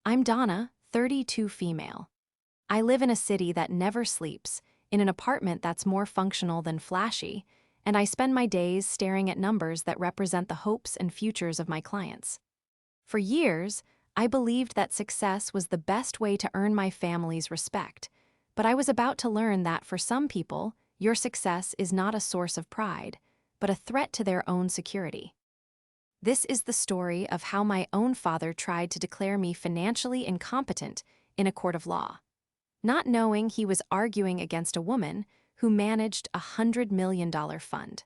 I'm Donna, 32 female. I live in a city that never sleeps, in an apartment that's more functional than flashy, and I spend my days staring at numbers that represent the hopes and futures of my clients. For years, I believed that success was the best way to earn my family's respect, but I was about to learn that for some people, your success is not a source of pride, but a threat to their own security. This is the story of how my own father tried to declare me financially incompetent in a court of law, not knowing he was arguing against a woman who managed a $100 million fund.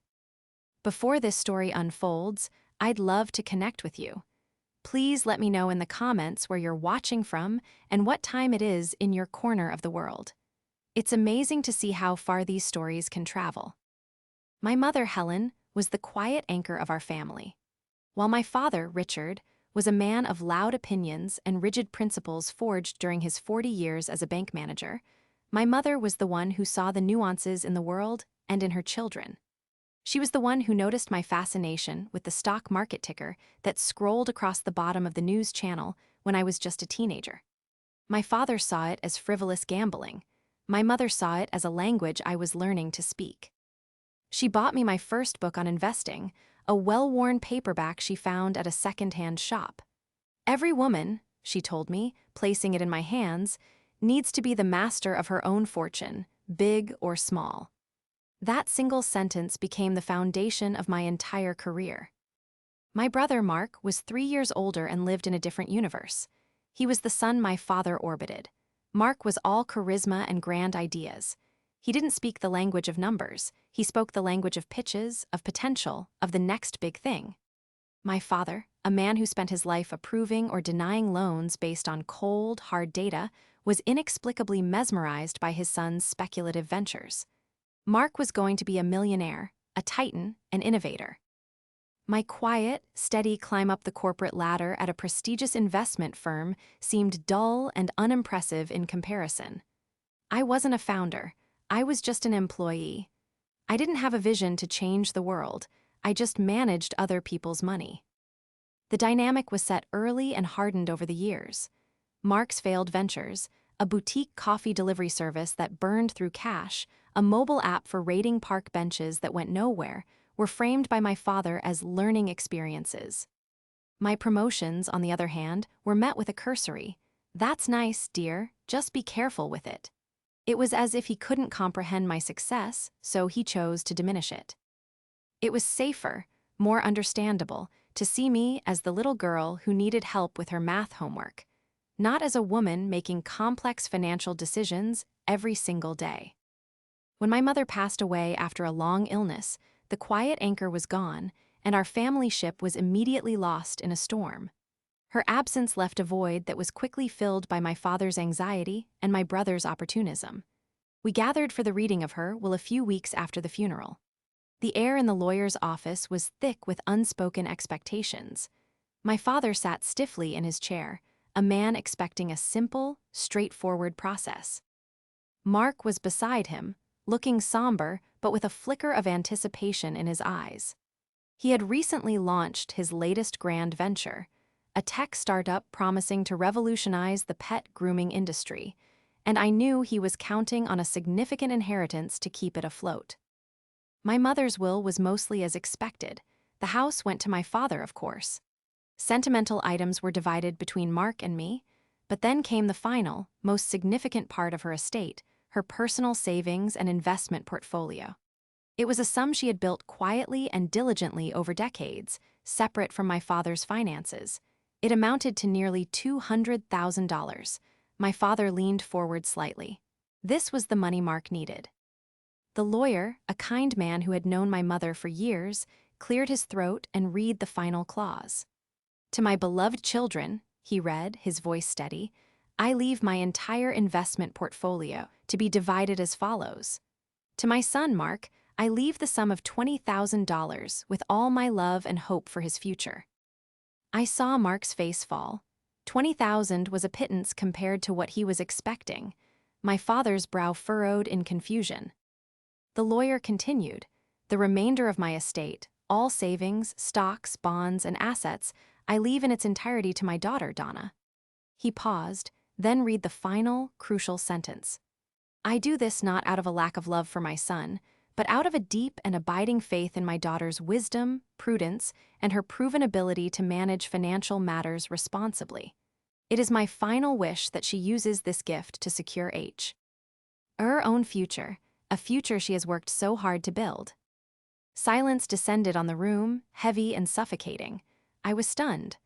Before this story unfolds, I'd love to connect with you. Please let me know in the comments where you're watching from and what time it is in your corner of the world. It's amazing to see how far these stories can travel. My mother, Helen, was the quiet anchor of our family, while my father, Richard, was a man of loud opinions and rigid principles forged during his 40 years as a bank manager. My mother was the one who saw the nuances in the world and in her children. She was the one who noticed my fascination with the stock market ticker that scrolled across the bottom of the news channel when I was just a teenager. My father saw it as frivolous gambling. My mother saw it as a language I was learning to speak. She bought me my first book on investing, a well-worn paperback she found at a second-hand shop. Every woman, she told me, placing it in my hands, needs to be the master of her own fortune, big or small. That single sentence became the foundation of my entire career. My brother, Mark, was 3 years older and lived in a different universe. He was the sun my father orbited. Mark was all charisma and grand ideas. He didn't speak the language of numbers. He spoke the language of pitches, of potential, of the next big thing. My father, a man who spent his life approving or denying loans based on cold, hard data, was inexplicably mesmerized by his son's speculative ventures. Mark was going to be a millionaire, a titan, an innovator. My quiet, steady climb up the corporate ladder at a prestigious investment firm seemed dull and unimpressive in comparison. I wasn't a founder. I was just an employee. I didn't have a vision to change the world. I just managed other people's money. The dynamic was set early and hardened over the years. Mark's failed ventures, a boutique coffee delivery service that burned through cash, a mobile app for raiding park benches that went nowhere, were framed by my father as learning experiences. My promotions, on the other hand, were met with a cursory, "That's nice, dear, just be careful with it." It was as if he couldn't comprehend my success, so he chose to diminish it. It was safer, more understandable, to see me as the little girl who needed help with her math homework, not as a woman making complex financial decisions every single day. When my mother passed away after a long illness, the quiet anchor was gone, and our family ship was immediately lost in a storm. Her absence left a void that was quickly filled by my father's anxiety and my brother's opportunism. We gathered for the reading of her a few weeks after the funeral. The air in the lawyer's office was thick with unspoken expectations. My father sat stiffly in his chair, a man expecting a simple, straightforward process. Mark was beside him, looking somber but with a flicker of anticipation in his eyes. He had recently launched his latest grand venture, a tech startup promising to revolutionize the pet grooming industry, and I knew he was counting on a significant inheritance to keep it afloat. My mother's will was mostly as expected. The house went to my father, of course. Sentimental items were divided between Mark and me, but then came the final, most significant part of her estate, her personal savings and investment portfolio. It was a sum she had built quietly and diligently over decades, separate from my father's finances. It amounted to nearly $200,000. My father leaned forward slightly. This was the money Mark needed. The lawyer, a kind man who had known my mother for years, cleared his throat and read the final clause. "To my beloved children," he read, his voice steady, "I leave my entire investment portfolio to be divided as follows. To my son, Mark, I leave the sum of $20,000 with all my love and hope for his future." I saw Mark's face fall. 20,000 was a pittance compared to what he was expecting. My father's brow furrowed in confusion. The lawyer continued, "The remainder of my estate, all savings, stocks, bonds, and assets, I leave in its entirety to my daughter, Donna." He paused, then read the final, crucial sentence. I do this not out of a lack of love for my son, but out of a deep and abiding faith in my daughter's wisdom, prudence, and her proven ability to manage financial matters responsibly. It is my final wish that she uses this gift to secure her own future, a future she has worked so hard to build. Silence descended on the room, heavy and suffocating. I was stunned.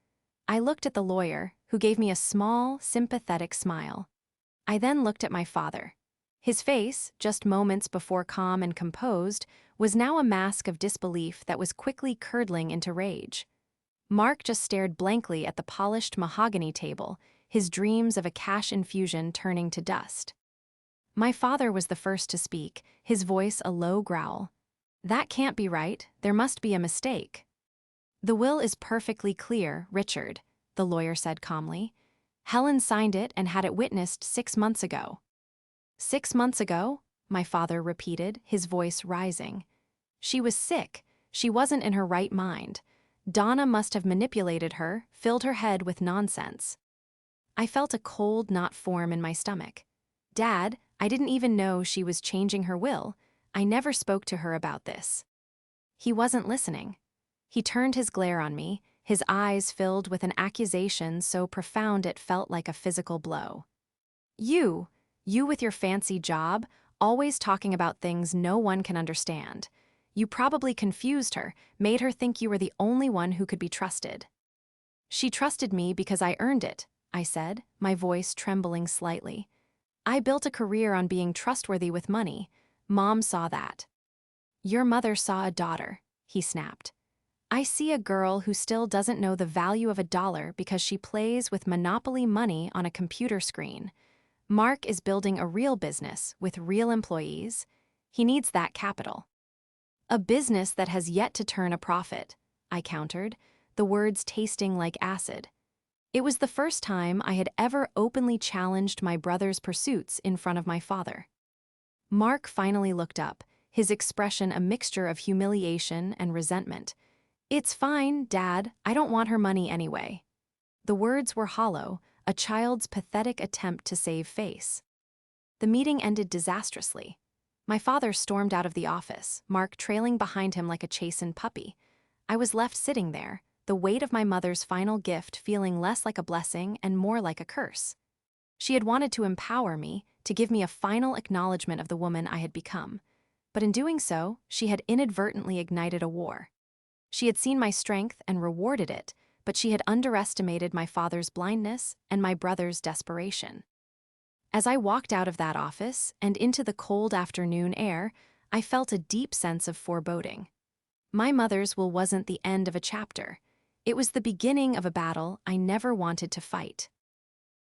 I looked at the lawyer, who gave me a small, sympathetic smile. I then looked at my father. His face, just moments before calm and composed, was now a mask of disbelief that was quickly curdling into rage. Mark just stared blankly at the polished mahogany table, his dreams of a cash infusion turning to dust. My father was the first to speak, his voice a low growl. That can't be right, there must be a mistake. The will is perfectly clear, Richard, the lawyer said calmly. Helen signed it and had it witnessed 6 months ago. 6 months ago? My father repeated, his voice rising. She was sick. She wasn't in her right mind. Donna must have manipulated her, filled her head with nonsense. I felt a cold knot form in my stomach. Dad, I didn't even know she was changing her will. I never spoke to her about this. He wasn't listening. He turned his glare on me, his eyes filled with an accusation so profound it felt like a physical blow. You with your fancy job, always talking about things no one can understand. You probably confused her, made her think you were the only one who could be trusted. She trusted me because I earned it, I said, my voice trembling slightly. I built a career on being trustworthy with money. Mom saw that. Your mother saw a daughter, he snapped. I see a girl who still doesn't know the value of a dollar because she plays with monopoly money on a computer screen. Mark is building a real business with real employees. He needs that capital. A business that has yet to turn a profit, I countered, the words tasting like acid. It was the first time I had ever openly challenged my brother's pursuits in front of my father. Mark finally looked up, his expression a mixture of humiliation and resentment. It's fine, Dad, I don't want her money anyway. The words were hollow, a child's pathetic attempt to save face. The meeting ended disastrously. My father stormed out of the office, Mark trailing behind him like a chastened puppy. I was left sitting there, the weight of my mother's final gift feeling less like a blessing and more like a curse. She had wanted to empower me, to give me a final acknowledgement of the woman I had become. But in doing so, she had inadvertently ignited a war. She had seen my strength and rewarded it, but she had underestimated my father's blindness and my brother's desperation. As I walked out of that office and into the cold afternoon air, I felt a deep sense of foreboding. My mother's will wasn't the end of a chapter. It was the beginning of a battle I never wanted to fight.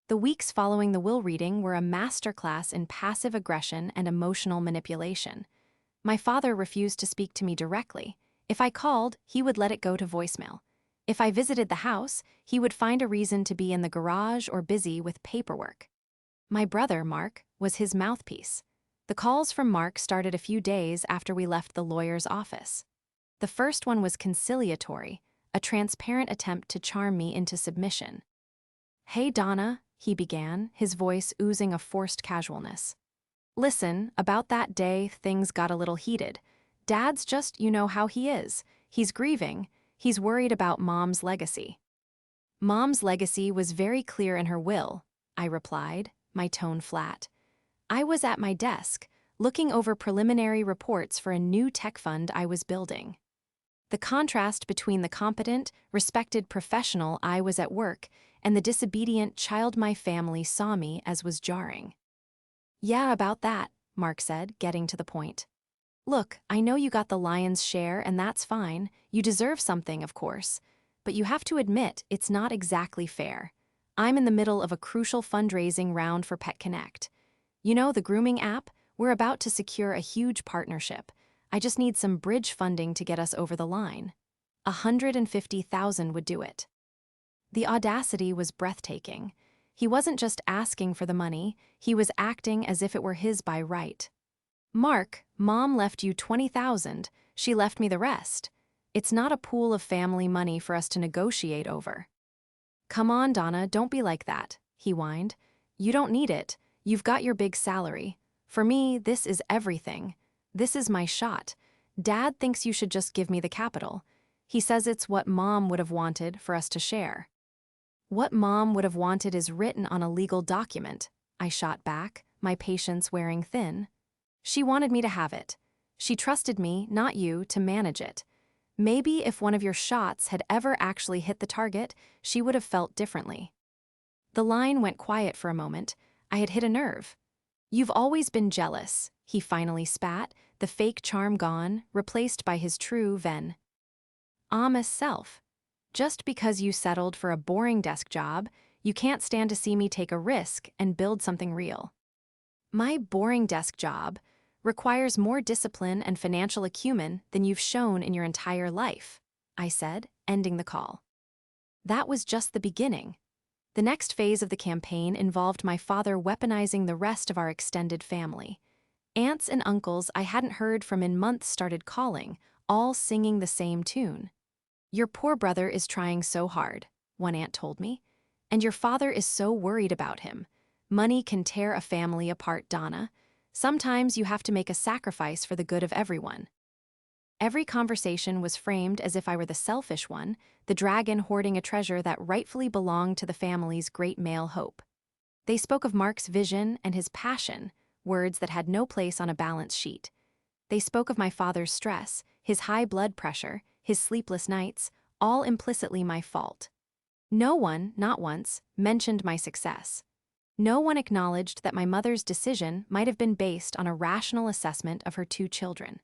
The weeks following the will reading were a masterclass in passive aggression and emotional manipulation. My father refused to speak to me directly. If I called, he would let it go to voicemail. If I visited the house, he would find a reason to be in the garage or busy with paperwork. My brother, Mark, was his mouthpiece. The calls from Mark started a few days after we left the lawyer's office. The first one was conciliatory, a transparent attempt to charm me into submission. Hey, Donna, he began, his voice oozing a forced casualness. Listen, about that day, things got a little heated. Dad's just, you know how he is. He's grieving. He's worried about Mom's legacy. Mom's legacy was very clear in her will, I replied, my tone flat. I was at my desk, looking over preliminary reports for a new tech fund I was building. The contrast between the competent, respected professional I was at work and the disobedient child my family saw me as was jarring. Yeah, about that, Mark said, getting to the point. Look, I know you got the lion's share and that's fine. You deserve something, of course. But you have to admit it's not exactly fair. I'm in the middle of a crucial fundraising round for Pet Connect. You know, the grooming app? We're about to secure a huge partnership. I just need some bridge funding to get us over the line. $150,000 would do it. The audacity was breathtaking. He wasn't just asking for the money, he was acting as if it were his by right. Mark, Mom left you $20,000. She left me the rest. It's not a pool of family money for us to negotiate over. Come on, Donna, don't be like that, he whined. "You don't need it. You've got your big salary. For me, this is everything. This is my shot. Dad thinks you should just give me the capital. He says it's what Mom would have wanted for us to share." "What Mom would have wanted is written on a legal document," I shot back, my patience wearing thin. "She wanted me to have it. She trusted me, not you, to manage it. Maybe if one of your shots had ever actually hit the target, she would have felt differently." The line went quiet for a moment. I had hit a nerve. "You've always been jealous," he finally spat, the fake charm gone, replaced by his true ven. "Honest self. Just because you settled for a boring desk job, you can't stand to see me take a risk and build something real." "My boring desk job requires more discipline and financial acumen than you've shown in your entire life," I said, ending the call. That was just the beginning. The next phase of the campaign involved my father weaponizing the rest of our extended family. Aunts and uncles I hadn't heard from in months started calling, all singing the same tune. "Your poor brother is trying so hard," one aunt told me, "and your father is so worried about him. Money can tear a family apart, Donna. Sometimes you have to make a sacrifice for the good of everyone." Every conversation was framed as if I were the selfish one, the dragon hoarding a treasure that rightfully belonged to the family's great male hope. They spoke of Mark's vision and his passion, words that had no place on a balance sheet. They spoke of my father's stress, his high blood pressure, his sleepless nights, all implicitly my fault. No one, not once, mentioned my success. No one acknowledged that my mother's decision might have been based on a rational assessment of her two children.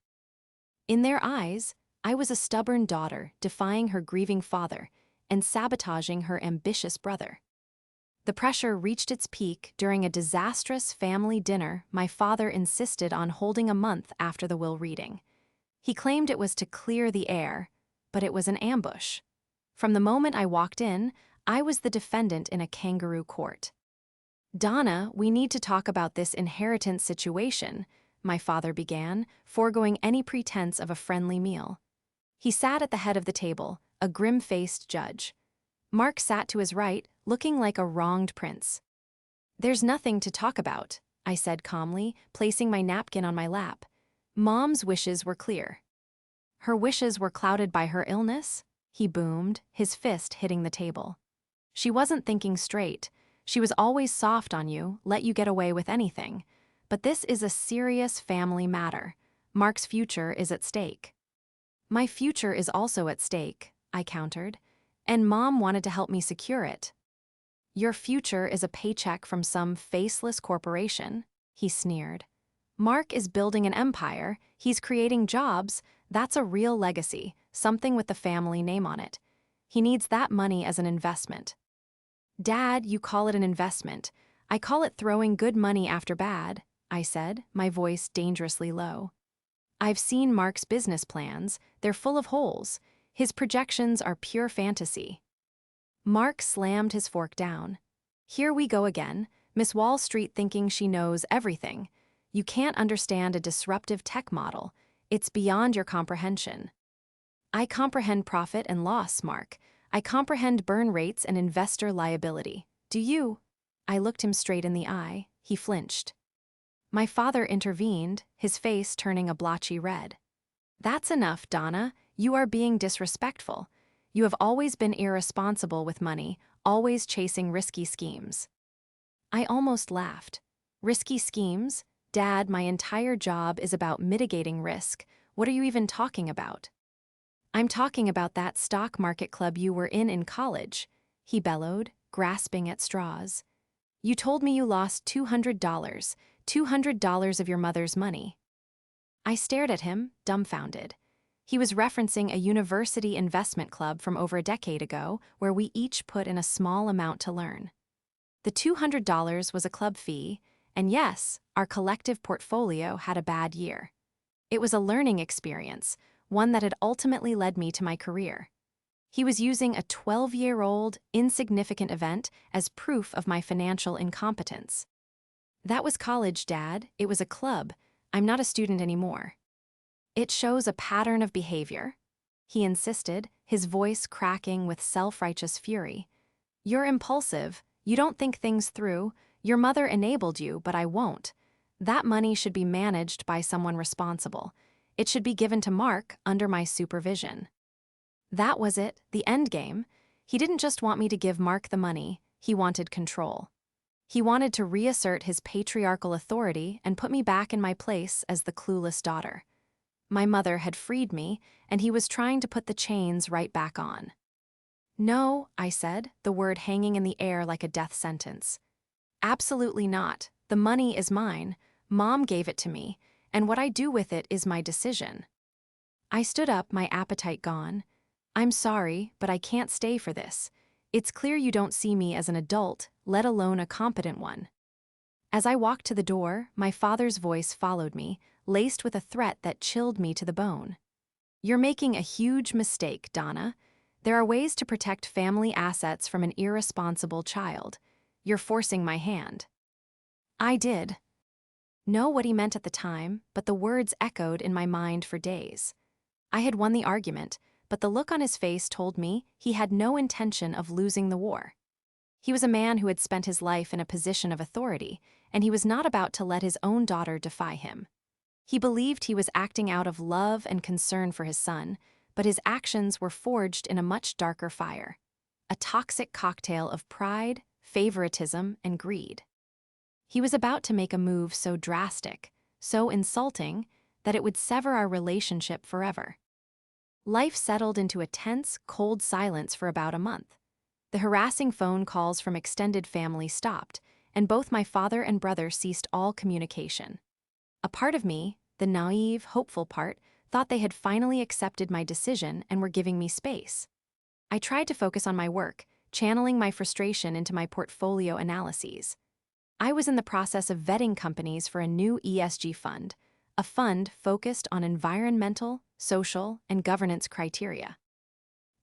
In their eyes, I was a stubborn daughter defying her grieving father and sabotaging her ambitious brother. The pressure reached its peak during a disastrous family dinner my father insisted on holding a month after the will reading. He claimed it was to clear the air, but it was an ambush. From the moment I walked in, I was the defendant in a kangaroo court. "Donna, we need to talk about this inheritance situation," my father began, foregoing any pretense of a friendly meal. He sat at the head of the table, a grim-faced judge. Mark sat to his right, looking like a wronged prince. "There's nothing to talk about," I said calmly, placing my napkin on my lap. "Mom's wishes were clear." "Her wishes were clouded by her illness?" he boomed, his fist hitting the table. "She wasn't thinking straight. She was always soft on you, let you get away with anything. But this is a serious family matter. Mark's future is at stake." "My future is also at stake," I countered, "and Mom wanted to help me secure it." "Your future is a paycheck from some faceless corporation," he sneered. "Mark is building an empire, he's creating jobs, that's a real legacy, something with the family name on it. He needs that money as an investment." "Dad, you call it an investment. I call it throwing good money after bad," I said, my voice dangerously low. "I've seen Mark's business plans, they're full of holes. His projections are pure fantasy." Mark slammed his fork down. "Here we go again, Miss Wall Street thinking she knows everything. You can't understand a disruptive tech model. It's beyond your comprehension." "I comprehend profit and loss, Mark. I comprehend burn rates and investor liability. Do you?" I looked him straight in the eye. He flinched. My father intervened, his face turning a blotchy red. "That's enough, Donna. You are being disrespectful. You have always been irresponsible with money, always chasing risky schemes." I almost laughed. "Risky schemes? Dad, my entire job is about mitigating risk. What are you even talking about?" "I'm talking about that stock market club you were in college," he bellowed, grasping at straws. "You told me you lost $200, $200 of your mother's money." I stared at him, dumbfounded. He was referencing a university investment club from over a decade ago where we each put in a small amount to learn. The $200 was a club fee, and yes, our collective portfolio had a bad year. It was a learning experience, one that had ultimately led me to my career. He was using a 12-year-old, insignificant event as proof of my financial incompetence. "That was college, Dad. It was a club. I'm not a student anymore." "It shows a pattern of behavior," he insisted, his voice cracking with self-righteous fury. "You're impulsive. You don't think things through. Your mother enabled you, but I won't. That money should be managed by someone responsible. It should be given to Mark under my supervision. That was it, the end game. He didn't just want me to give Mark the money, he wanted control. He wanted to reassert his patriarchal authority and put me back in my place as the clueless daughter. My mother had freed me, and he was trying to put the chains right back on. No, I said, the word hanging in the air like a death sentence. Absolutely not. The money is mine. Mom gave it to me, and what I do with it is my decision. I stood up, my appetite gone. I'm sorry, but I can't stay for this. It's clear you don't see me as an adult, let alone a competent one. As I walked to the door, my father's voice followed me, laced with a threat that chilled me to the bone. You're making a huge mistake, Donna. There are ways to protect family assets from an irresponsible child. You're forcing my hand. I did. Know what he meant at the time, but the words echoed in my mind for days. I had won the argument, but the look on his face told me he had no intention of losing the war. He was a man who had spent his life in a position of authority, and he was not about to let his own daughter defy him. He believed he was acting out of love and concern for his son, but his actions were forged in a much darker fire. A toxic cocktail of pride, favoritism, and greed. He was about to make a move so drastic, so insulting, that it would sever our relationship forever. Life settled into a tense, cold silence for about a month. The harassing phone calls from extended family stopped, and both my father and brother ceased all communication. A part of me, the naive, hopeful part, thought they had finally accepted my decision and were giving me space. I tried to focus on my work, channeling my frustration into my portfolio analyses. I was in the process of vetting companies for a new ESG fund, a fund focused on environmental, social, and governance criteria.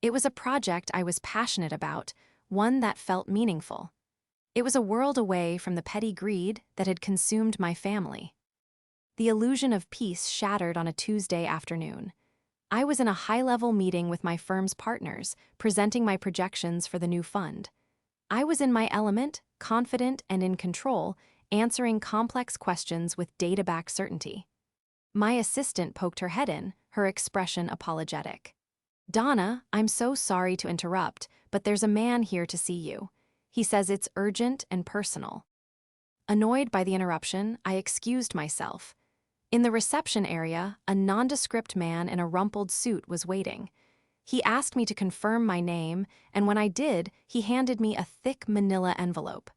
It was a project I was passionate about, one that felt meaningful. It was a world away from the petty greed that had consumed my family. The illusion of peace shattered on a Tuesday afternoon. I was in a high-level meeting with my firm's partners, presenting my projections for the new fund. I was in my element, confident and in control, answering complex questions with data-backed certainty. My assistant poked her head in, her expression apologetic. Donna, I'm so sorry to interrupt, but there's a man here to see you. He says it's urgent and personal. Annoyed by the interruption, I excused myself. In the reception area, a nondescript man in a rumpled suit was waiting. He asked me to confirm my name, and when I did, he handed me a thick manila envelope.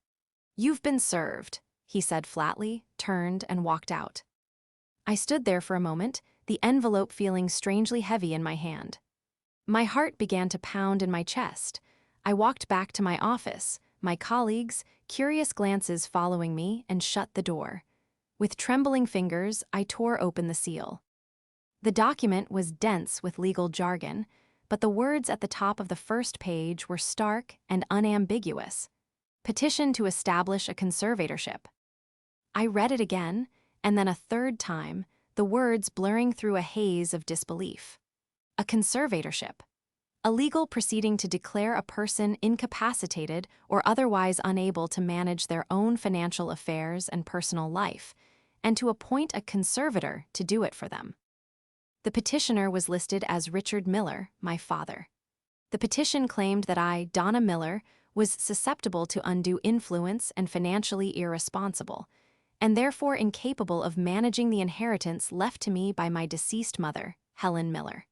You've been served, he said flatly, turned, and walked out. I stood there for a moment, the envelope feeling strangely heavy in my hand. My heart began to pound in my chest. I walked back to my office, my colleagues, curious glances following me, and shut the door. With trembling fingers, I tore open the seal. The document was dense with legal jargon, but the words at the top of the first page were stark and unambiguous. Petition to establish a conservatorship. I read it again, and then a third time, the words blurring through a haze of disbelief. A conservatorship. A legal proceeding to declare a person incapacitated or otherwise unable to manage their own financial affairs and personal life, and to appoint a conservator to do it for them. The petitioner was listed as Richard Miller, my father. The petition claimed that I, Donna Miller, was susceptible to undue influence and financially irresponsible, and therefore incapable of managing the inheritance left to me by my deceased mother, Helen Miller.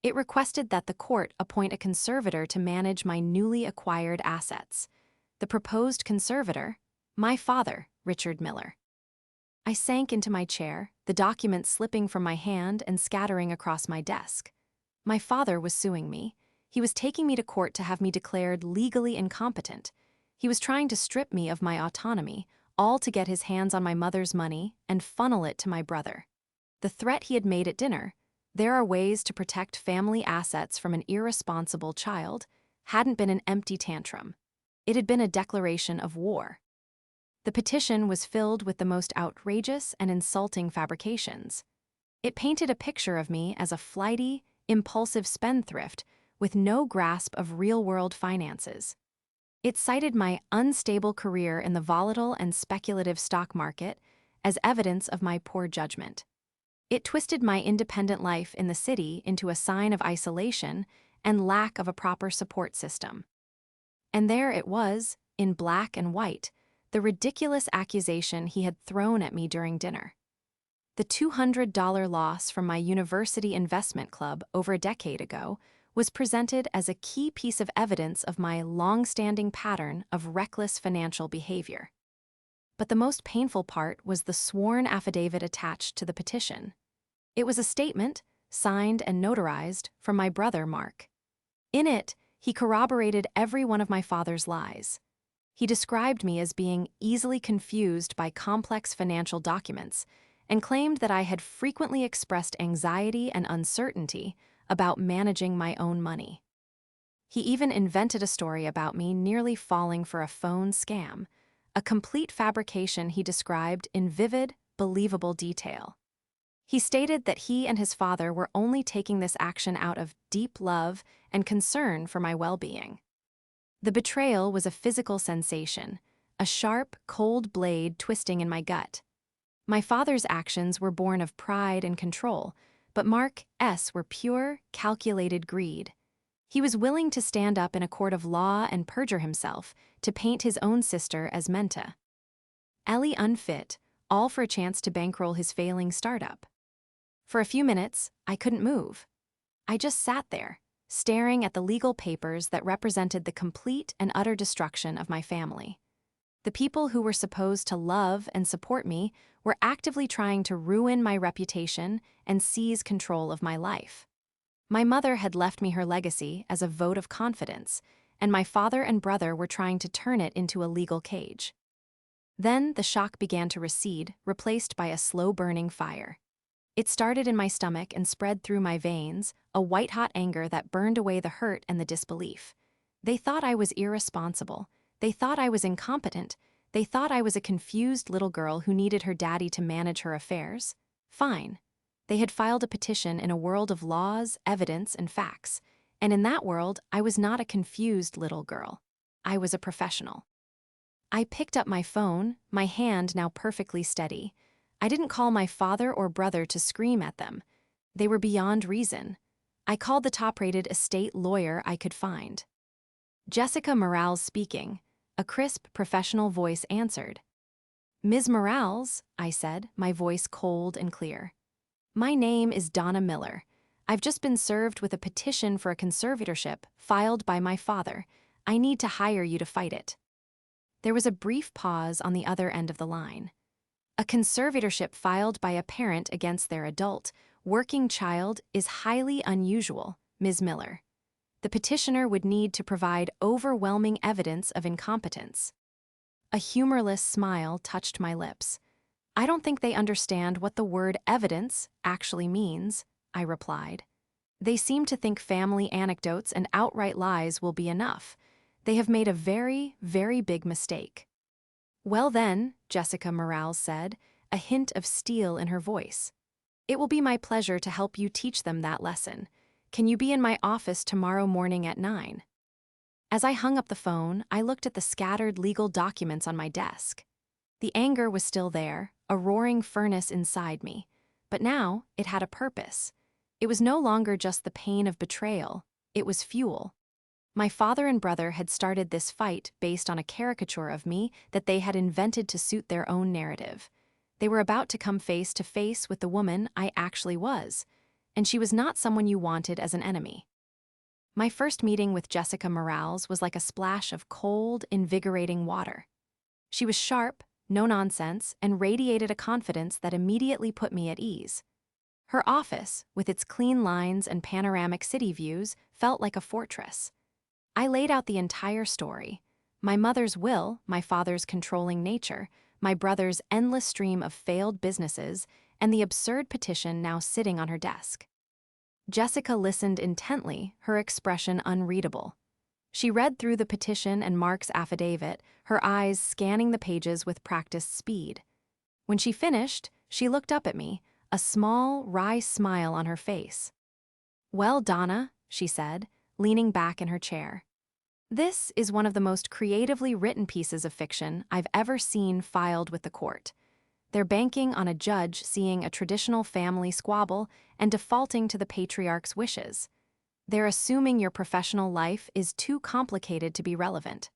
It requested that the court appoint a conservator to manage my newly acquired assets. The proposed conservator, my father, Richard Miller. I sank into my chair, the document slipping from my hand and scattering across my desk. My father was suing me. He was taking me to court to have me declared legally incompetent. He was trying to strip me of my autonomy, all to get his hands on my mother's money and funnel it to my brother. The threat he had made at dinner, there are ways to protect family assets from an irresponsible child, hadn't been an empty tantrum. It had been a declaration of war. The petition was filled with the most outrageous and insulting fabrications. It painted a picture of me as a flighty, impulsive spendthrift with no grasp of real-world finances. It cited my unstable career in the volatile and speculative stock market as evidence of my poor judgment. It twisted my independent life in the city into a sign of isolation and lack of a proper support system. And there it was, in black and white, the ridiculous accusation he had thrown at me during dinner. The $200 loss from my university investment club over a decade ago was presented as a key piece of evidence of my long-standing pattern of reckless financial behavior. But the most painful part was the sworn affidavit attached to the petition. It was a statement, signed and notarized, from my brother, Mark. In it, he corroborated every one of my father's lies. He described me as being easily confused by complex financial documents and claimed that I had frequently expressed anxiety and uncertainty about managing my own money. He even invented a story about me nearly falling for a phone scam, a complete fabrication he described in vivid, believable detail. He stated that he and his father were only taking this action out of deep love and concern for my well-being. The betrayal was a physical sensation, a sharp, cold blade twisting in my gut. My father's actions were born of pride and control, but Mark's were pure, calculated greed. He was willing to stand up in a court of law and perjure himself to paint his own sister as Menta. Ellie unfit, all for a chance to bankroll his failing startup. For a few minutes, I couldn't move. I just sat there, staring at the legal papers that represented the complete and utter destruction of my family. The people who were supposed to love and support me were actively trying to ruin my reputation and seize control of my life. My mother had left me her legacy as a vote of confidence, and my father and brother were trying to turn it into a legal cage. Then the shock began to recede, replaced by a slow-burning fire. It started in my stomach and spread through my veins, a white-hot anger that burned away the hurt and the disbelief. They thought I was irresponsible. They thought I was incompetent. They thought I was a confused little girl who needed her daddy to manage her affairs. Fine. They had filed a petition in a world of laws, evidence, and facts. And in that world, I was not a confused little girl. I was a professional. I picked up my phone, my hand now perfectly steady. I didn't call my father or brother to scream at them. They were beyond reason. I called the top-rated estate lawyer I could find. Jessica Morales speaking. A crisp, professional voice answered. "Ms. Morales," I said, my voice cold and clear. "My name is Donna Miller. I've just been served with a petition for a conservatorship filed by my father. I need to hire you to fight it." There was a brief pause on the other end of the line. A conservatorship filed by a parent against their adult, working child is highly unusual, Ms. Miller. The petitioner would need to provide overwhelming evidence of incompetence. A humorless smile touched my lips. "I don't think they understand what the word evidence actually means," I replied. "They seem to think family anecdotes and outright lies will be enough. They have made a very, very big mistake." "Well then," Jessica Morales said, a hint of steel in her voice, "it will be my pleasure to help you teach them that lesson. Can you be in my office tomorrow morning at 9? As I hung up the phone, I looked at the scattered legal documents on my desk. The anger was still there, a roaring furnace inside me, but now it had a purpose. It was no longer just the pain of betrayal, it was fuel. My father and brother had started this fight based on a caricature of me that they had invented to suit their own narrative. They were about to come face to face with the woman I actually was, and she was not someone you wanted as an enemy. My first meeting with Jessica Morales was like a splash of cold, invigorating water. She was sharp, no nonsense, and radiated a confidence that immediately put me at ease. Her office, with its clean lines and panoramic city views, felt like a fortress. I laid out the entire story: my mother's will, my father's controlling nature, my brother's endless stream of failed businesses, and the absurd petition now sitting on her desk. Jessica listened intently, her expression unreadable. She read through the petition and Mark's affidavit, her eyes scanning the pages with practiced speed. When she finished, she looked up at me, a small, wry smile on her face. "Well, Donna," she said, leaning back in her chair, This is one of the most creatively written pieces of fiction I've ever seen filed with the court. They're banking on a judge seeing a traditional family squabble and defaulting to the patriarch's wishes. They're assuming your professional life is too complicated to be relevant.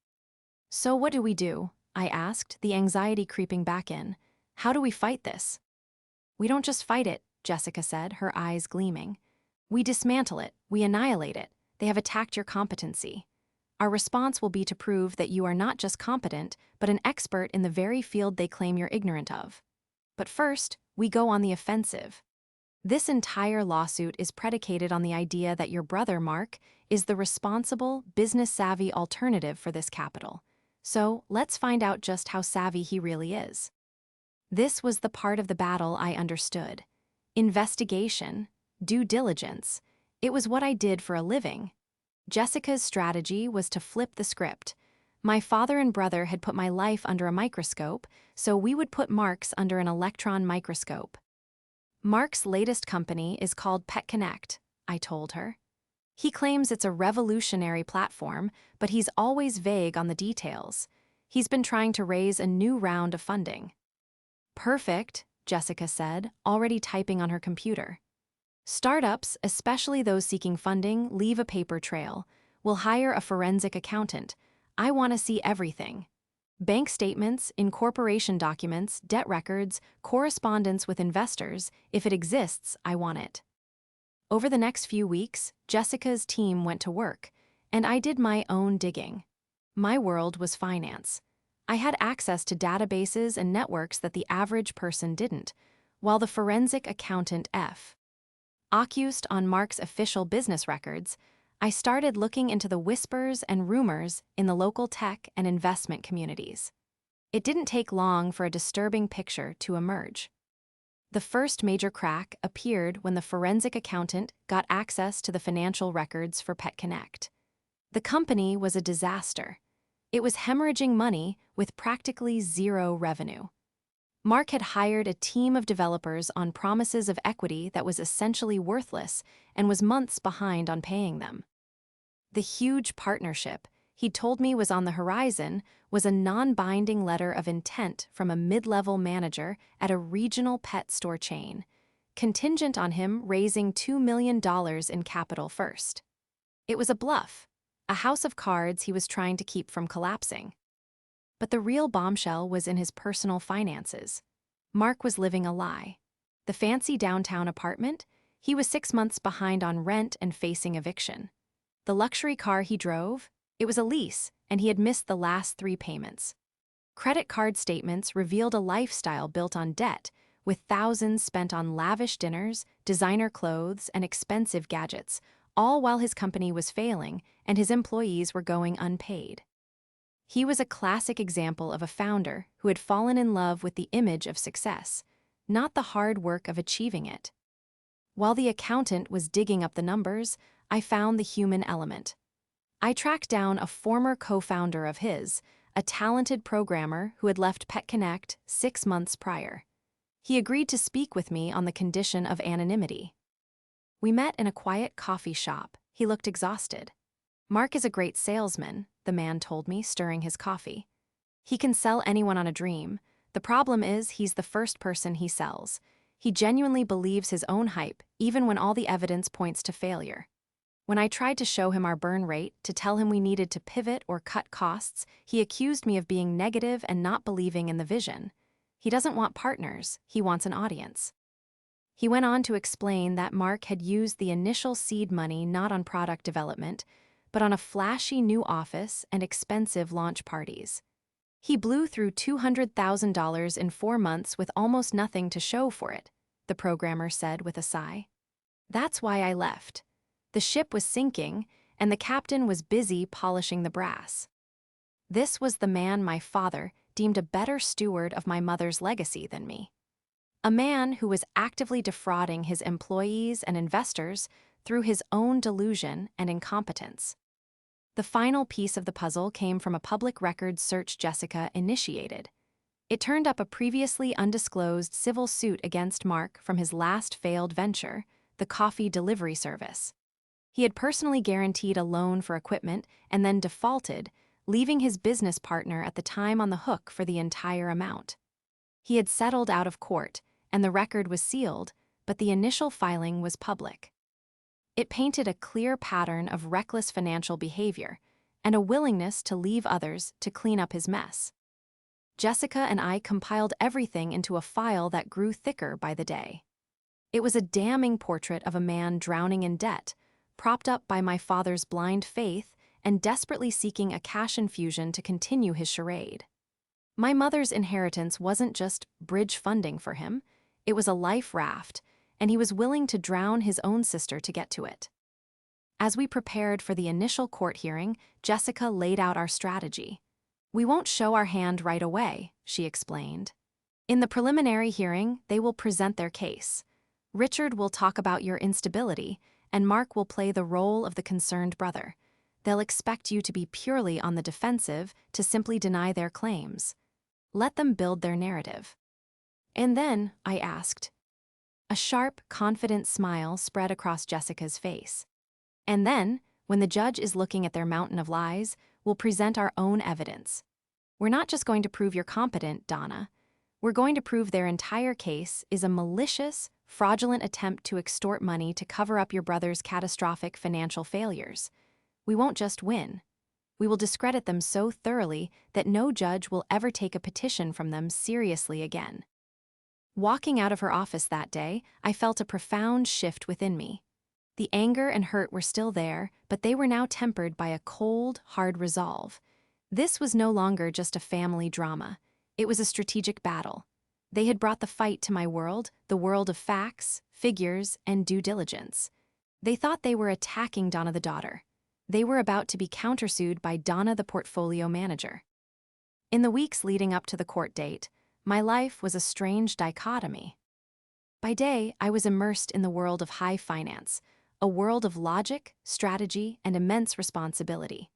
So what do? I asked, the anxiety creeping back in. How do we fight this? We don't just fight it, Jessica said, her eyes gleaming. We dismantle it, we annihilate it. They have attacked your competency. Our response will be to prove that you are not just competent, but an expert in the very field they claim you're ignorant of. But first, we go on the offensive. This entire lawsuit is predicated on the idea that your brother, Mark, is the responsible, business-savvy alternative for this capital. So, let's find out just how savvy he really is. This was the part of the battle I understood. Investigation, due diligence. It was what I did for a living. Jessica's strategy was to flip the script. My father and brother had put my life under a microscope, so we would put Mark's under an electron microscope. Mark's latest company is called PetConnect, I told her. He claims it's a revolutionary platform, but he's always vague on the details. He's been trying to raise a new round of funding. Perfect, Jessica said, already typing on her computer. Startups, especially those seeking funding, leave a paper trail. We'll hire a forensic accountant. I want to see everything. Bank statements, incorporation documents, debt records, correspondence with investors. If it exists, I want it. Over the next few weeks, Jessica's team went to work, and I did my own digging. My world was finance. I had access to databases and networks that the average person didn't, while the forensic accountant focused on Mark's official business records. I started looking into the whispers and rumors in the local tech and investment communities. It didn't take long for a disturbing picture to emerge. The first major crack appeared when the forensic accountant got access to the financial records for PetConnect. The company was a disaster. It was hemorrhaging money with practically zero revenue. Mark had hired a team of developers on promises of equity that was essentially worthless and was months behind on paying them. The huge partnership he told me was on the horizon was a non-binding letter of intent from a mid-level manager at a regional pet store chain, contingent on him raising $2 million in capital first. It was a bluff, a house of cards he was trying to keep from collapsing. But the real bombshell was in his personal finances. Mark was living a lie. The fancy downtown apartment? He was 6 months behind on rent and facing eviction. The luxury car he drove? It was a lease, and he had missed the last 3 payments. Credit card statements revealed a lifestyle built on debt, with thousands spent on lavish dinners, designer clothes, and expensive gadgets, all while his company was failing and his employees were going unpaid. He was a classic example of a founder who had fallen in love with the image of success, not the hard work of achieving it. While the accountant was digging up the numbers, I found the human element. I tracked down a former co-founder of his, a talented programmer who had left PetConnect 6 months prior. He agreed to speak with me on the condition of anonymity. We met in a quiet coffee shop. He looked exhausted. Mark is a great salesman, the man told me, stirring his coffee. He can sell anyone on a dream. The problem is he's the first person he sells. He genuinely believes his own hype, even when all the evidence points to failure. When I tried to show him our burn rate, to tell him we needed to pivot or cut costs, he accused me of being negative and not believing in the vision. He doesn't want partners, he wants an audience. He went on to explain that Mark had used the initial seed money not on product development, but on a flashy new office and expensive launch parties. He blew through $200,000 in 4 months with almost nothing to show for it, the programmer said with a sigh. That's why I left. The ship was sinking, and the captain was busy polishing the brass. This was the man my father deemed a better steward of my mother's legacy than me. A man who was actively defrauding his employees and investors through his own delusion and incompetence. The final piece of the puzzle came from a public records search Jessica initiated. It turned up a previously undisclosed civil suit against Mark from his last failed venture, the coffee delivery service. He had personally guaranteed a loan for equipment and then defaulted, leaving his business partner at the time on the hook for the entire amount. He had settled out of court, and the record was sealed, but the initial filing was public. It painted a clear pattern of reckless financial behavior and a willingness to leave others to clean up his mess. Jessica and I compiled everything into a file that grew thicker by the day. It was a damning portrait of a man drowning in debt, propped up by my father's blind faith and desperately seeking a cash infusion to continue his charade. My mother's inheritance wasn't just bridge funding for him, it was a life raft, and he was willing to drown his own sister to get to it. As we prepared for the initial court hearing, Jessica laid out our strategy. "We won't show our hand right away," she explained. "In the preliminary hearing, they will present their case. Richard will talk about your instability, and Mark will play the role of the concerned brother. They'll expect you to be purely on the defensive to simply deny their claims. Let them build their narrative." "And then?" I asked. A sharp, confident smile spread across Jessica's face. "And then, when the judge is looking at their mountain of lies, we'll present our own evidence. We're not just going to prove you're competent, Donna. We're going to prove their entire case is a malicious, fraudulent attempt to extort money to cover up your brother's catastrophic financial failures. We won't just win. We will discredit them so thoroughly that no judge will ever take a petition from them seriously again." Walking out of her office that day, I felt a profound shift within me. The anger and hurt were still there, but they were now tempered by a cold, hard resolve. This was no longer just a family drama. It was a strategic battle. They had brought the fight to my world, the world of facts, figures, and due diligence. They thought they were attacking Donna the daughter. They were about to be countersued by Donna the portfolio manager. In the weeks leading up to the court date, my life was a strange dichotomy. By day, I was immersed in the world of high finance, a world of logic, strategy, and immense responsibility.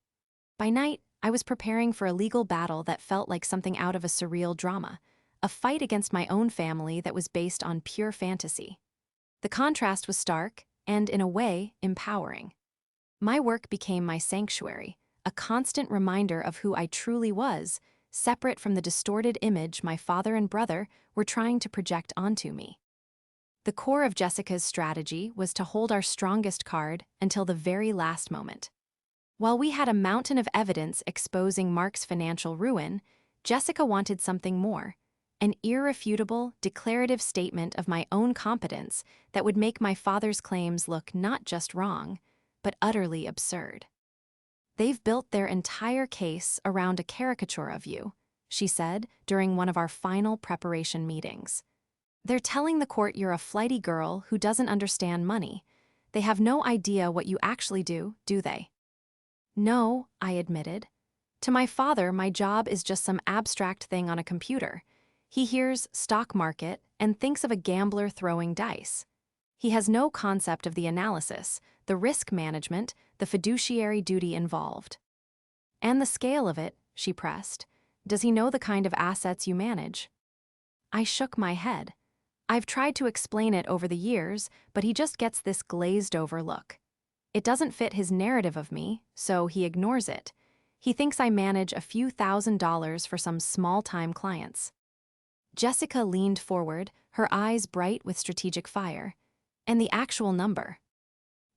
By night, I was preparing for a legal battle that felt like something out of a surreal drama, a fight against my own family that was based on pure fantasy. The contrast was stark and, in a way, empowering. My work became my sanctuary, a constant reminder of who I truly was, separate from the distorted image my father and brother were trying to project onto me. The core of Jessica's strategy was to hold our strongest card until the very last moment. While we had a mountain of evidence exposing Mark's financial ruin, Jessica wanted something more, an irrefutable, declarative statement of my own competence that would make my father's claims look not just wrong, but utterly absurd. "They've built their entire case around a caricature of you," she said during one of our final preparation meetings. "They're telling the court you're a flighty girl who doesn't understand money. They have no idea what you actually do they?" "No," I admitted. "To my father, my job is just some abstract thing on a computer. He hears stock market and thinks of a gambler throwing dice. He has no concept of the analysis, the risk management, the fiduciary duty involved." "And the scale of it," she pressed. "Does he know the kind of assets you manage?" I shook my head. I've tried to explain it over the years, but he just gets this glazed-over look. It doesn't fit his narrative of me, so he ignores it. He thinks I manage a few $1,000s for some small-time clients. Jessica leaned forward, her eyes bright with strategic fire. "And the actual number?"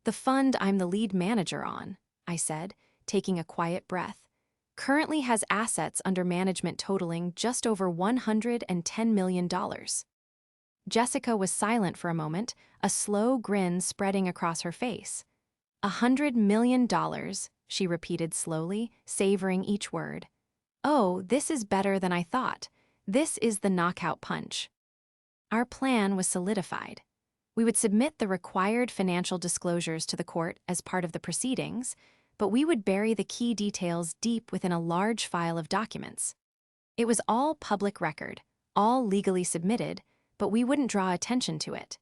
"The fund I'm the lead manager on," I said, taking a quiet breath, "currently has assets under management totaling just over $110 million. Jessica was silent for a moment, a slow grin spreading across her face. $100 million, she repeated slowly, savoring each word. "Oh, this is better than I thought. This is the knockout punch." Our plan was solidified. We would submit the required financial disclosures to the court as part of the proceedings, but we would bury the key details deep within a large file of documents. It was all public record, all legally submitted, but we wouldn't draw attention to it.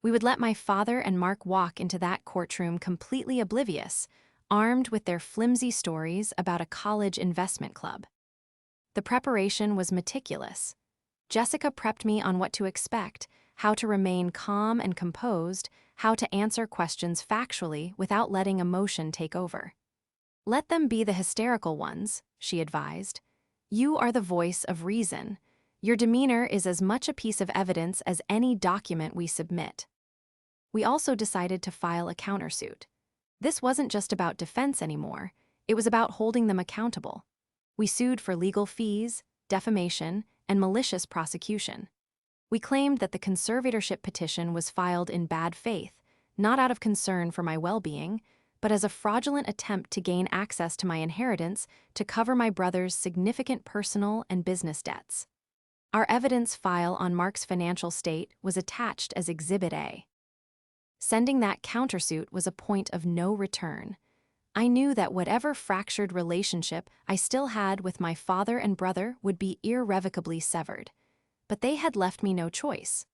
We would let my father and Mark walk into that courtroom completely oblivious, armed with their flimsy stories about a college investment club. The preparation was meticulous. Jessica prepped me on what to expect, how to remain calm and composed, how to answer questions factually without letting emotion take over. "Let them be the hysterical ones," she advised. "You are the voice of reason. Your demeanor is as much a piece of evidence as any document we submit." We also decided to file a countersuit. This wasn't just about defense anymore, it was about holding them accountable. We sued for legal fees, defamation, and malicious prosecution. We claimed that the conservatorship petition was filed in bad faith, not out of concern for my well-being, but as a fraudulent attempt to gain access to my inheritance to cover my brother's significant personal and business debts. Our evidence file on Mark's financial state was attached as Exhibit A. Sending that countersuit was a point of no return. I knew that whatever fractured relationship I still had with my father and brother would be irrevocably severed. But they had left me no choice.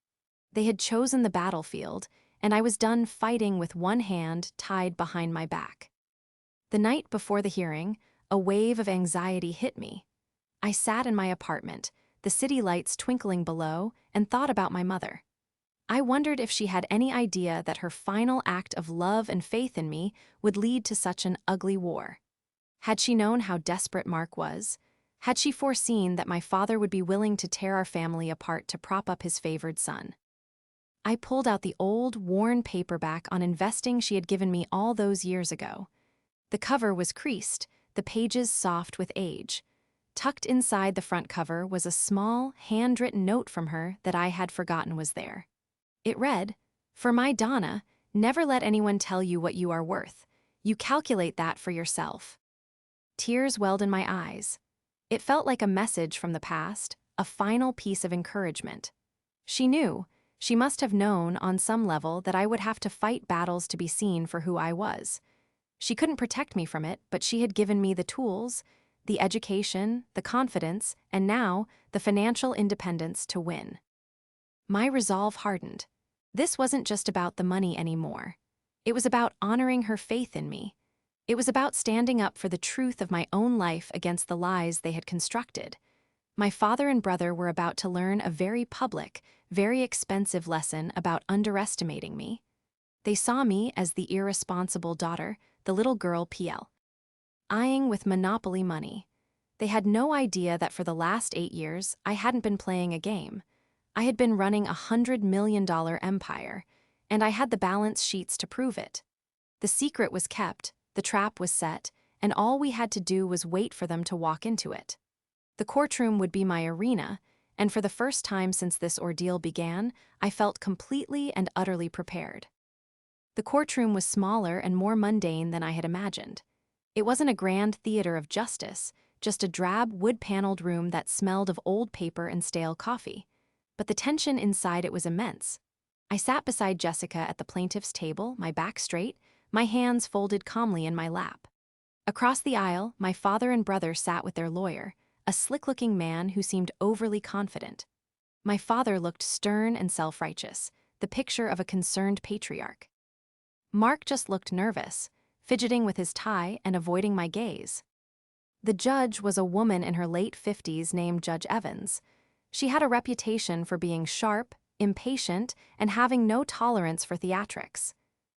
They had chosen the battlefield, and I was done fighting with one hand tied behind my back. The night before the hearing, a wave of anxiety hit me. I sat in my apartment, the city lights twinkling below, and thought about my mother. I wondered if she had any idea that her final act of love and faith in me would lead to such an ugly war. Had she known how desperate Mark was? Had she foreseen that my father would be willing to tear our family apart to prop up his favored son? I pulled out the old, worn paperback on investing she had given me all those years ago. The cover was creased, the pages soft with age. Tucked inside the front cover was a small, handwritten note from her that I had forgotten was there. It read, "For my Donna, never let anyone tell you what you are worth. You calculate that for yourself." Tears welled in my eyes. It felt like a message from the past, a final piece of encouragement. She knew, she must have known on some level that I would have to fight battles to be seen for who I was. She couldn't protect me from it, but she had given me the tools, the education, the confidence, and now the financial independence to win. My resolve hardened. This wasn't just about the money anymore. It was about honoring her faith in me. It was about standing up for the truth of my own life against the lies they had constructed. My father and brother were about to learn a very public, very expensive lesson about underestimating me. They saw me as the irresponsible daughter, the little girl PL, eyeing with monopoly money. They had no idea that for the last 8 years, I hadn't been playing a game. I had been running a $100 million empire, and I had the balance sheets to prove it. The secret was kept, the trap was set, and all we had to do was wait for them to walk into it. The courtroom would be my arena, and for the first time since this ordeal began, I felt completely and utterly prepared. The courtroom was smaller and more mundane than I had imagined. It wasn't a grand theater of justice, just a drab wood-paneled room that smelled of old paper and stale coffee. But the tension inside it was immense. I sat beside Jessica at the plaintiff's table, my back straight, my hands folded calmly in my lap. Across the aisle, my father and brother sat with their lawyer, a slick-looking man who seemed overly confident. My father looked stern and self-righteous, the picture of a concerned patriarch. Mark just looked nervous, fidgeting with his tie and avoiding my gaze. The judge was a woman in her late 50s named Judge Evans. She had a reputation for being sharp, impatient, and having no tolerance for theatrics.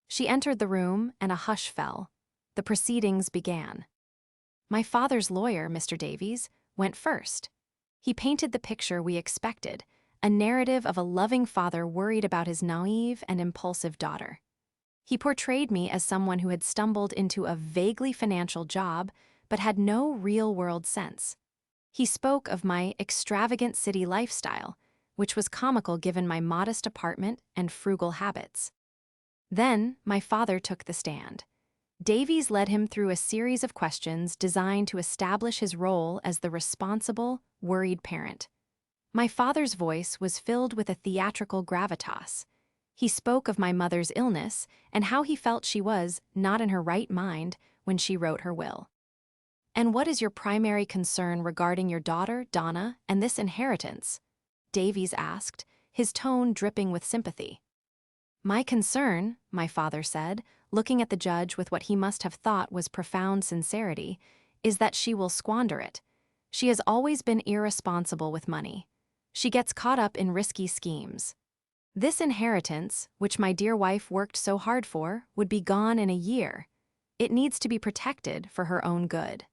She entered the room, and a hush fell. The proceedings began. My father's lawyer, Mr. Davies, went first. He painted the picture we expected, a narrative of a loving father worried about his naive and impulsive daughter. He portrayed me as someone who had stumbled into a vaguely financial job but had no real-world sense. He spoke of my extravagant city lifestyle, which was comical given my modest apartment and frugal habits. Then, my father took the stand. Davies led him through a series of questions designed to establish his role as the responsible, worried parent. My father's voice was filled with a theatrical gravitas. He spoke of my mother's illness and how he felt she was not in her right mind when she wrote her will. "And what is your primary concern regarding your daughter, Donna, and this inheritance?" Davies asked, his tone dripping with sympathy. "My concern," my father said, looking at the judge with what he must have thought was profound sincerity, "is that she will squander it. She has always been irresponsible with money. She gets caught up in risky schemes." This inheritance, which my dear wife worked so hard for, would be gone in a year. It needs to be protected for her own good.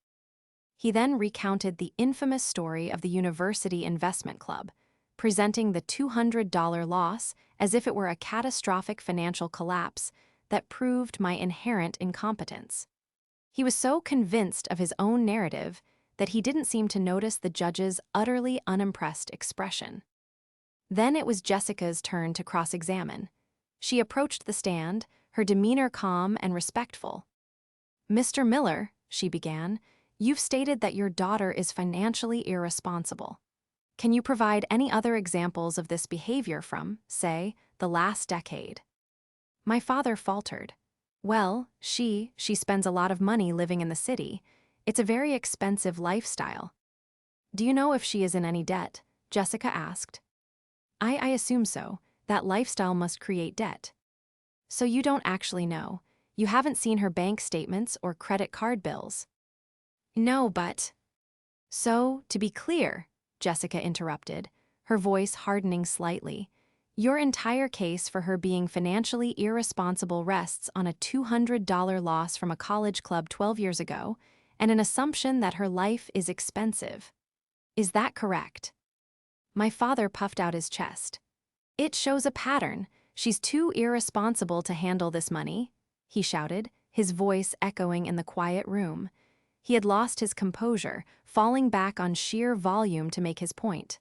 He then recounted the infamous story of the University Investment Club, presenting the $200 loss as if it were a catastrophic financial collapse that proved my inherent incompetence. He was so convinced of his own narrative that he didn't seem to notice the judge's utterly unimpressed expression. Then it was Jessica's turn to cross-examine. She approached the stand, her demeanor calm and respectful. "Mr. Miller," she began, "you've stated that your daughter is financially irresponsible. Can you provide any other examples of this behavior from, say, the last decade?" My father faltered. "Well, she spends a lot of money living in the city. It's a very expensive lifestyle." "Do you know if she is in any debt?" Jessica asked. I assume so. That lifestyle must create debt." "So you don't actually know? You haven't seen her bank statements or credit card bills?" "No, but—" "So, to be clear," Jessica interrupted, her voice hardening slightly, "your entire case for her being financially irresponsible rests on a $200 loss from a college club 12 years ago and an assumption that her life is expensive. Is that correct?" My father puffed out his chest. "It shows a pattern. She's too irresponsible to handle this money," he shouted, his voice echoing in the quiet room. He had lost his composure, falling back on sheer volume to make his point.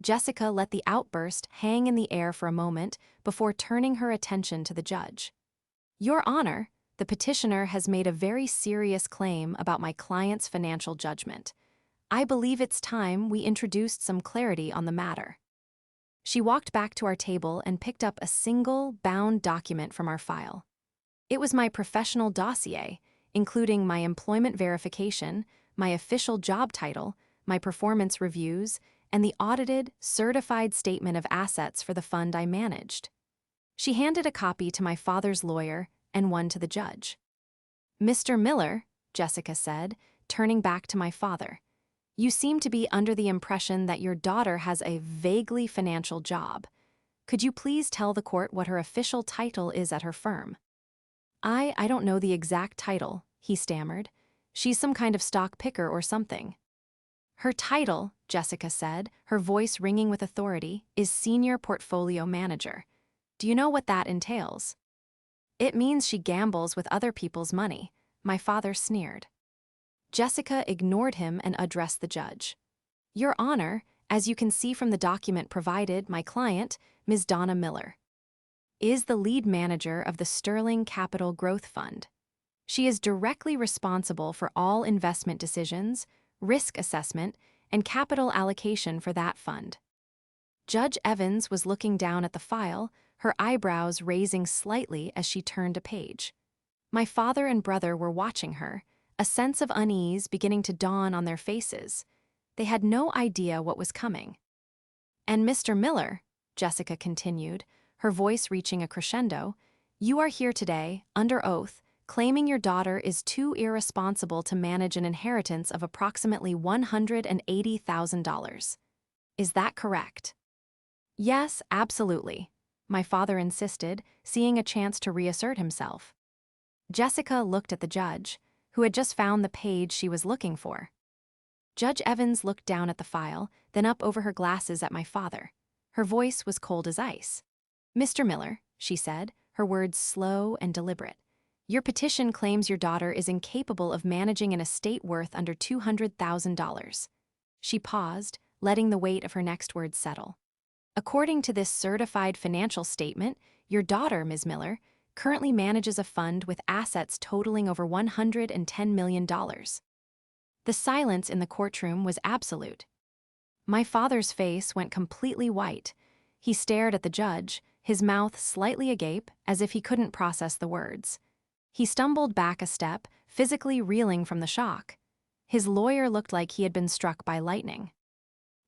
Jessica let the outburst hang in the air for a moment before turning her attention to the judge. "Your Honor, the petitioner has made a very serious claim about my client's financial judgment. I believe it's time we introduced some clarity on the matter." She walked back to our table and picked up a single, bound document from our file. It was my professional dossier, including my employment verification, my official job title, my performance reviews, and the audited, certified statement of assets for the fund I managed. She handed a copy to my father's lawyer and one to the judge. "Mr. Miller," Jessica said, turning back to my father, "you seem to be under the impression that your daughter has a vaguely financial job. Could you please tell the court what her official title is at her firm?" I don't know the exact title," he stammered. "She's some kind of stock picker or something." "Her title," Jessica said, her voice ringing with authority, "is Senior Portfolio Manager. Do you know what that entails?" "It means she gambles with other people's money," my father sneered. Jessica ignored him and addressed the judge. "Your Honor, as you can see from the document provided, my client, Ms. Donna Miller, is the lead manager of the Sterling Capital Growth Fund. She is directly responsible for all investment decisions, risk assessment, and capital allocation for that fund." Judge Evans was looking down at the file, her eyebrows raising slightly as she turned a page. My father and brother were watching her, a sense of unease beginning to dawn on their faces. They had no idea what was coming. "And Mr. Miller," Jessica continued, her voice reaching a crescendo, "you are here today, under oath, claiming your daughter is too irresponsible to manage an inheritance of approximately $180,000. Is that correct?" "Yes, absolutely," my father insisted, seeing a chance to reassert himself. Jessica looked at the judge, who had just found the page she was looking for. Judge Evans looked down at the file, then up over her glasses at my father. Her voice was cold as ice. "Mr. Miller," she said, her words slow and deliberate, "your petition claims your daughter is incapable of managing an estate worth under $200,000. She paused, letting the weight of her next words settle. "According to this certified financial statement, your daughter, Ms. Miller, currently manages a fund with assets totaling over $110 million. The silence in the courtroom was absolute. My father's face went completely white. He stared at the judge, his mouth slightly agape as if he couldn't process the words. He stumbled back a step, physically reeling from the shock. His lawyer looked like he had been struck by lightning.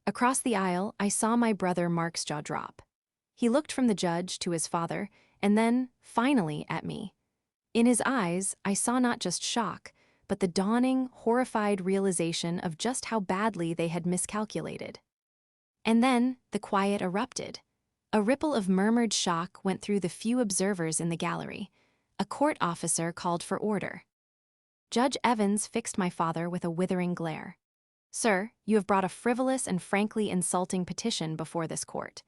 Across the aisle, I saw my brother Mark's jaw drop. He looked from the judge to his father, and then, finally, at me. In his eyes, I saw not just shock, but the dawning, horrified realization of just how badly they had miscalculated. And then, the quiet erupted. A ripple of murmured shock went through the few observers in the gallery. A court officer called for order. Judge Evans fixed my father with a withering glare. "Sir, you have brought a frivolous and frankly insulting petition before this court.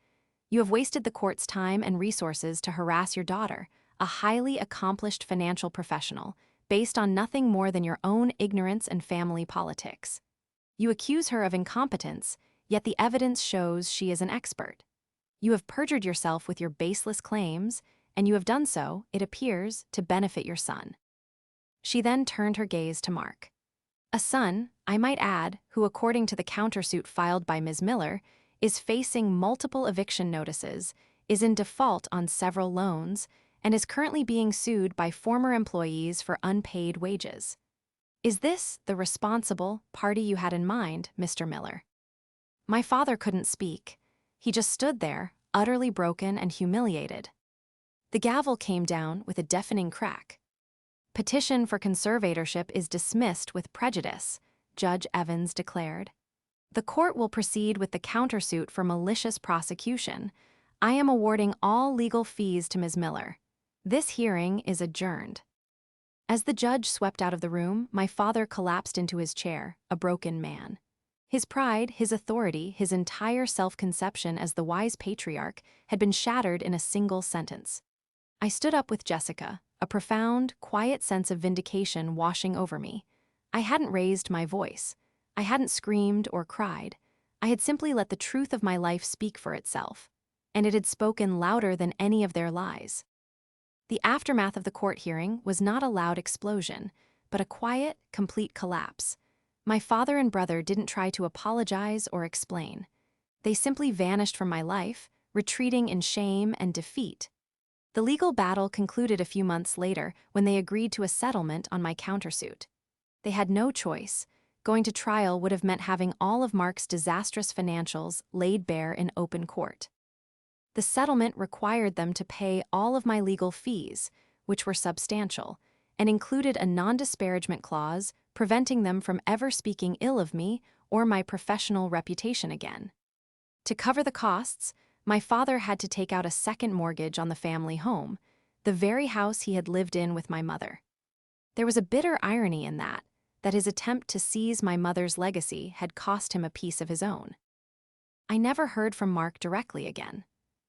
You have wasted the court's time and resources to harass your daughter, a highly accomplished financial professional, based on nothing more than your own ignorance and family politics. You accuse her of incompetence, yet the evidence shows she is an expert. You have perjured yourself with your baseless claims, and you have done so, it appears, to benefit your son." She then turned her gaze to Mark. A son, I might add, who according to the countersuit filed by Ms. Miller, is facing multiple eviction notices, is in default on several loans, and is currently being sued by former employees for unpaid wages. Is this the responsible party you had in mind, Mr. Miller? My father couldn't speak. He just stood there, utterly broken and humiliated. The gavel came down with a deafening crack. "Petition for conservatorship is dismissed with prejudice," Judge Evans declared. "The court will proceed with the countersuit for malicious prosecution. I am awarding all legal fees to Ms. Miller. This hearing is adjourned." As the judge swept out of the room, my father collapsed into his chair, a broken man. His pride, his authority, his entire self-conception as the wise patriarch had been shattered in a single sentence. I stood up with Jessica, a profound, quiet sense of vindication washing over me. I hadn't raised my voice. I hadn't screamed or cried. I had simply let the truth of my life speak for itself, and it had spoken louder than any of their lies. The aftermath of the court hearing was not a loud explosion, but a quiet, complete collapse. My father and brother didn't try to apologize or explain. They simply vanished from my life, retreating in shame and defeat. The legal battle concluded a few months later when they agreed to a settlement on my countersuit. They had no choice. Going to trial would have meant having all of Mark's disastrous financials laid bare in open court. The settlement required them to pay all of my legal fees, which were substantial, and included a non-disparagement clause preventing them from ever speaking ill of me or my professional reputation again. To cover the costs, my father had to take out a second mortgage on the family home, the very house he had lived in with my mother. There was a bitter irony in that his attempt to seize my mother's legacy had cost him a piece of his own. I never heard from Mark directly again.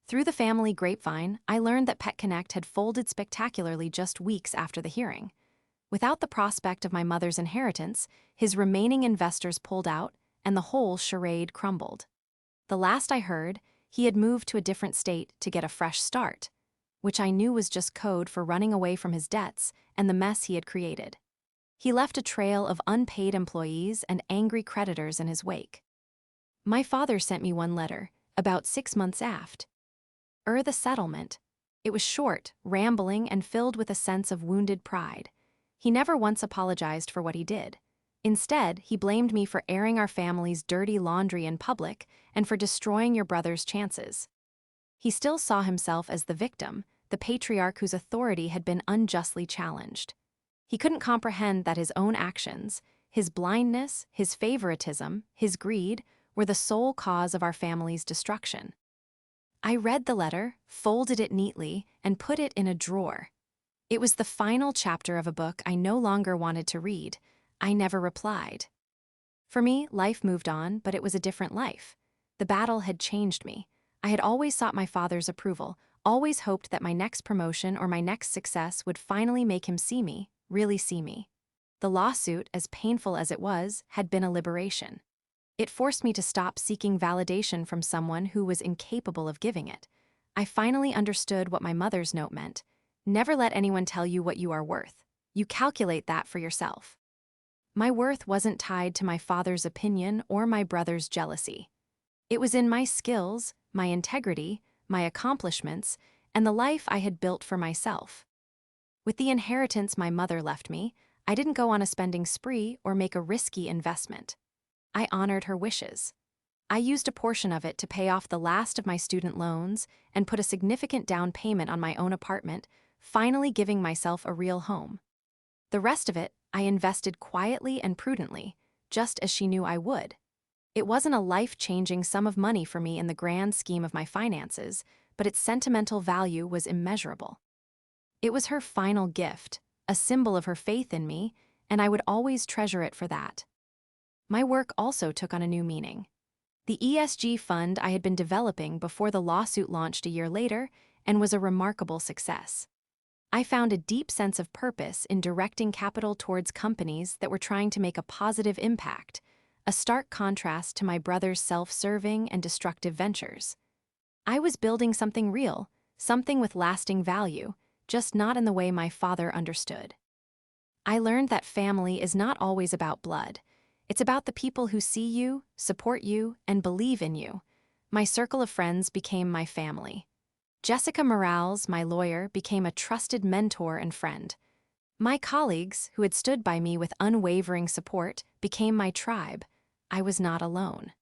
Through the family grapevine, I learned that Pet Connect had folded spectacularly just weeks after the hearing. Without the prospect of my mother's inheritance, his remaining investors pulled out, and the whole charade crumbled. The last I heard, he had moved to a different state to get a fresh start, which I knew was just code for running away from his debts and the mess he had created. He left a trail of unpaid employees and angry creditors in his wake. My father sent me one letter, about 6 months after the settlement. It was short, rambling, and filled with a sense of wounded pride. He never once apologized for what he did. Instead, he blamed me for airing our family's dirty laundry in public and for destroying your brother's chances. He still saw himself as the victim, the patriarch whose authority had been unjustly challenged. He couldn't comprehend that his own actions, his blindness, his favoritism, his greed, were the sole cause of our family's destruction. I read the letter, folded it neatly, and put it in a drawer. It was the final chapter of a book I no longer wanted to read. I never replied. For me, life moved on, but it was a different life. The battle had changed me. I had always sought my father's approval, always hoped that my next promotion or my next success would finally make him see me, really see me. The lawsuit, as painful as it was, had been a liberation. It forced me to stop seeking validation from someone who was incapable of giving it. I finally understood what my mother's note meant. Never let anyone tell you what you are worth. You calculate that for yourself. My worth wasn't tied to my father's opinion or my brother's jealousy. It was in my skills, my integrity, my accomplishments, and the life I had built for myself. With the inheritance my mother left me, I didn't go on a spending spree or make a risky investment. I honored her wishes. I used a portion of it to pay off the last of my student loans and put a significant down payment on my own apartment, finally giving myself a real home. The rest of it, I invested quietly and prudently, just as she knew I would. It wasn't a life-changing sum of money for me in the grand scheme of my finances, but its sentimental value was immeasurable. It was her final gift, a symbol of her faith in me, and I would always treasure it for that. My work also took on a new meaning. The ESG fund I had been developing before the lawsuit launched a year later and was a remarkable success. I found a deep sense of purpose in directing capital towards companies that were trying to make a positive impact, a stark contrast to my brother's self-serving and destructive ventures. I was building something real, something with lasting value, just not in the way my father understood. I learned that family is not always about blood. It's about the people who see you, support you, and believe in you. My circle of friends became my family. Jessica Morales, my lawyer, became a trusted mentor and friend. My colleagues, who had stood by me with unwavering support, became my tribe. I was not alone.